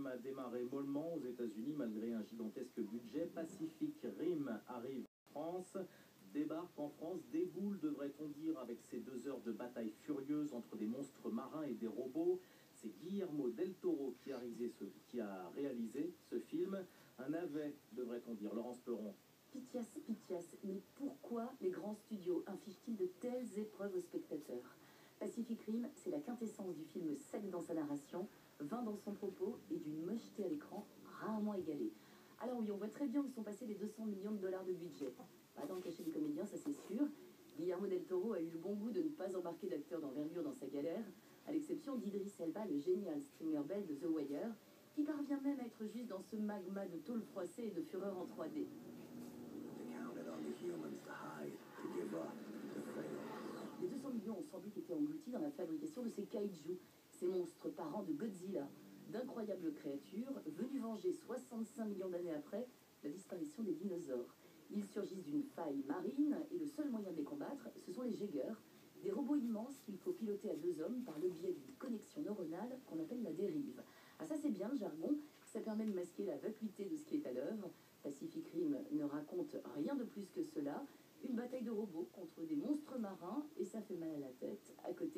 a démarré mollement aux États-Unis malgré un gigantesque budget. Pacific Rim arrive en France, débarque en France, déboule, devrait-on dire, avec ses 2 heures de bataille furieuse entre des monstres marins et des robots. C'est Guillermo del Toro qui a réalisé ce film. Un navet, devrait-on dire. Laurence Perron. Pithias, mais pourquoi les grands studios infligent-ils de telles épreuves aux spectateurs? Pacific Rim, c'est la quintessence du film sec dans sa narration, vain dans son propos et d'une mocheté à l'écran rarement égalée. Alors oui, on voit très bien où sont passés les 200 millions de dollars de budget. Pas dans le cachet des comédiens, ça c'est sûr. Guillermo del Toro a eu le bon goût de ne pas embarquer d'acteurs d'envergure dans sa galère, à l'exception d'Idris Elba, le génial Stringer Bell de The Wire, qui parvient même à être juste dans ce magma de tôle froissée et de fureur en 3D. Les 200 millions ont sans doute été engloutis dans la fabrication de ces kaiju, ces monstres parents de Godzilla, d'incroyables créatures venues venger 65 millions d'années après la disparition des dinosaures. Ils surgissent d'une faille marine et le seul moyen de les combattre, ce sont les Jaegers, des robots immenses qu'il faut piloter à 2 hommes par le biais d'une connexion neuronale qu'on appelle la dérive. Ah ça c'est bien le jargon, ça permet de masquer la vacuité de ce qui est à l'œuvre. Pacific Rim ne raconte rien de plus que cela, une bataille de robots contre des monstres marins et ça fait mal à la tête à côté